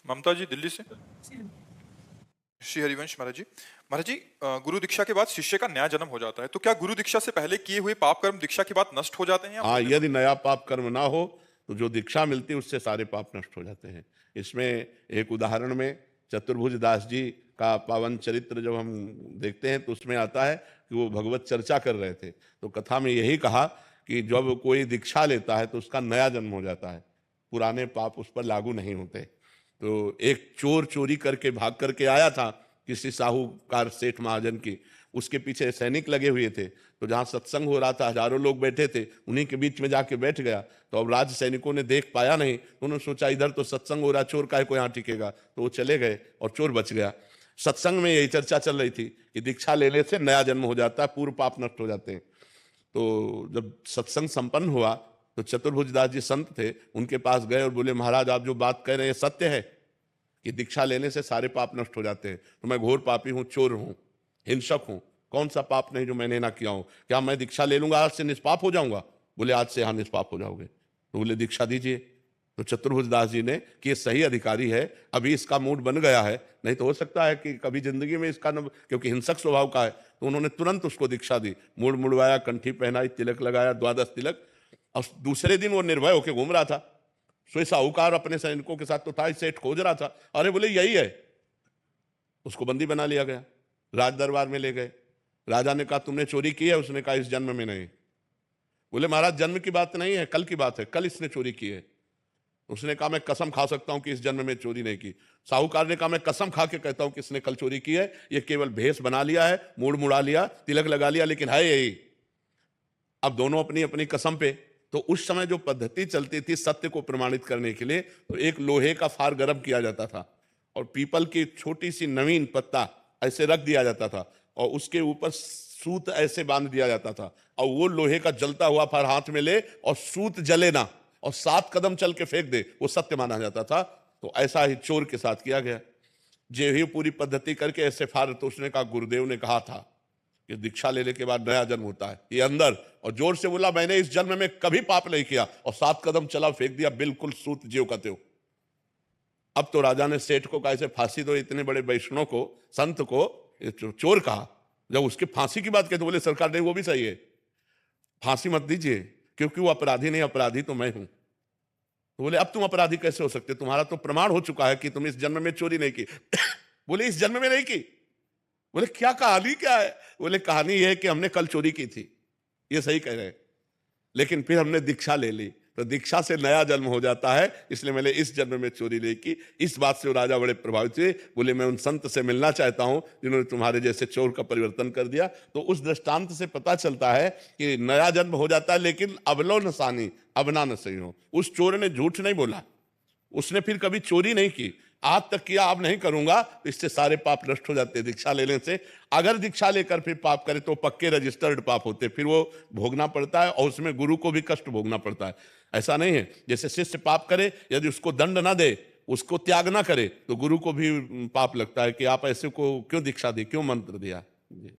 ममता जी दिल्ली से। श्री हरिवंश महाराज जी। महाराज जी, गुरु दीक्षा के बाद शिष्य का नया जन्म हो जाता है, तो क्या गुरु दीक्षा से पहले किए हुए पाप कर्म दीक्षा के बाद नष्ट हो जाते हैं या हाँ, होते यदि नया पाप कर्म ना हो तो जो दीक्षा मिलती है उससे सारे पाप नष्ट हो जाते हैं। इसमें एक उदाहरण में चतुर्भुज दास जी का पावन चरित्र जब हम देखते हैं तो उसमें आता है कि वो भगवत चर्चा कर रहे थे, तो कथा में यही कहा कि जब कोई दीक्षा लेता है तो उसका नया जन्म हो जाता है, पुराने पाप उस पर लागू नहीं होते। तो एक चोर चोरी करके भाग करके आया था किसी साहूकार सेठ महाजन की, उसके पीछे सैनिक लगे हुए थे, तो जहां सत्संग हो रहा था हजारों लोग बैठे थे, उन्हीं के बीच में जाके बैठ गया। तो अब राज सैनिकों ने देख पाया नहीं, तो उन्होंने सोचा इधर तो सत्संग हो रहा, चोर काहे को यहाँ टिकेगा, तो वो चले गए और चोर बच गया। सत्संग में यही चर्चा चल रही थी कि दीक्षा लेने से नया जन्म हो जाता है, पूर्व पाप नष्ट हो जाते हैं। तो जब सत्संग संपन्न हुआ तो चतुर्भुज दास जी संत थे, उनके पास गए और बोले महाराज आप जो बात कह रहे हैं सत्य है कि दीक्षा लेने से सारे पाप नष्ट हो जाते हैं? तो मैं घोर पापी हूं, चोर हूं, हिंसक हूं, कौन सा पाप नहीं जो मैंने ना किया हूं, क्या मैं दीक्षा ले लूंगा आज से निष्पाप हो जाऊंगा? बोले आज से हाँ निष्पाप हो जाओगे। तो बोले दीक्षा दीजिए। तो चतुर्भुज दास जी ने कि ये सही अधिकारी है, अभी इसका मूड बन गया है, नहीं तो हो सकता है कि कभी जिंदगी में इसका न, क्योंकि हिंसक स्वभाव का है, तो उन्होंने तुरंत उसको दीक्षा दी, मूड मुड़वाया, कंठी पहनाई, तिलक लगाया, 12 तिलक, और दूसरे दिन वो निर्भय होकर घूम रहा था। सोई साहूकार अपने सैनिकों के साथ तो था, सेठ खोज रहा था, अरे बोले यही है, उसको बंदी बना लिया गया, राज दरबार में ले गए। राजा ने कहा तुमने चोरी की है? उसने कहा इस जन्म में नहीं। बोले महाराज जन्म की बात नहीं है, कल की बात है, कल इसने चोरी की है। उसने कहा मैं कसम खा सकता हूं कि इस जन्म में चोरी नहीं की। साहूकार ने कहा मैं कसम खा के कहता हूं कि इसने कल चोरी की है, ये केवल भेष बना लिया है, मूड मुड़ा लिया, तिलक लगा लिया, लेकिन है यही। अब दोनों अपनी अपनी कसम पे। तो उस समय जो पद्धति चलती थी सत्य को प्रमाणित करने के लिए, तो एक लोहे का फार गर्म किया जाता था और पीपल की छोटी सी नवीन पत्ता ऐसे रख दिया जाता था और उसके ऊपर सूत ऐसे बांध दिया जाता था, और वो लोहे का जलता हुआ फार हाथ में ले और सूत जले ना और 7 कदम चल के फेंक दे, वो सत्य माना जाता था। तो ऐसा ही चोर के साथ किया गया। जे ही पूरी पद्धति करके ऐसे फार, तो उसने कहा गुरुदेव ने कहा था कि दीक्षा लेने के बाद नया जन्म होता है, ये अंदर, और जोर से बोला मैंने इस जन्म में कभी पाप नहीं किया, और 7 कदम चला फेंक दिया, बिल्कुल सूत ज्यों का त्यों। अब तो राजा ने सेठ को कहा इसे फांसी दो, इतने बड़े वैष्णव को, संत को चोर कहा। जब उसके फांसी की बात कहते बोले सरकार नहीं वो भी सही है, फांसी मत दीजिए, क्योंकि वो अपराधी नहीं, अपराधी तो मैं हूं। तो बोले अब तुम अपराधी कैसे हो सकते, तुम्हारा तो प्रमाण हो चुका है कि तुम इस जन्म में चोरी नहीं की। बोले इस जन्म में नहीं की? बोले क्या कहानी क्या है? बोले कहानी यह है कि हमने कल चोरी की थी। ये सही कह रहे हैं, लेकिन फिर हमने दीक्षा ले ली, तो दीक्षा से नया जन्म हो जाता है, इसलिए मैंने इस जन्म में चोरी नहीं की। इस बात से वो राजा बड़े प्रभावित हुए, बोले मैं उन संत से मिलना चाहता हूं जिन्होंने तुम्हारे जैसे चोर का परिवर्तन कर दिया। तो उस दृष्टांत से पता चलता है कि नया जन्म हो जाता है, लेकिन अवलो न सानी अबना न सही हो। उस चोर ने झूठ नहीं बोला, उसने फिर कभी चोरी नहीं की, आज तक किया, अब नहीं करूंगा, तो इससे सारे पाप नष्ट हो जाते हैं दीक्षा लेने से। अगर दीक्षा लेकर फिर पाप करे तो पक्के रजिस्टर्ड पाप होते, फिर वो भोगना पड़ता है और उसमें गुरु को भी कष्ट भोगना पड़ता है। ऐसा नहीं है जैसे शिष्य पाप करे, यदि उसको दंड ना दे, उसको त्याग ना करे, तो गुरु को भी पाप लगता है कि आप ऐसे को क्यों दीक्षा दी, क्यों मंत्र दिया।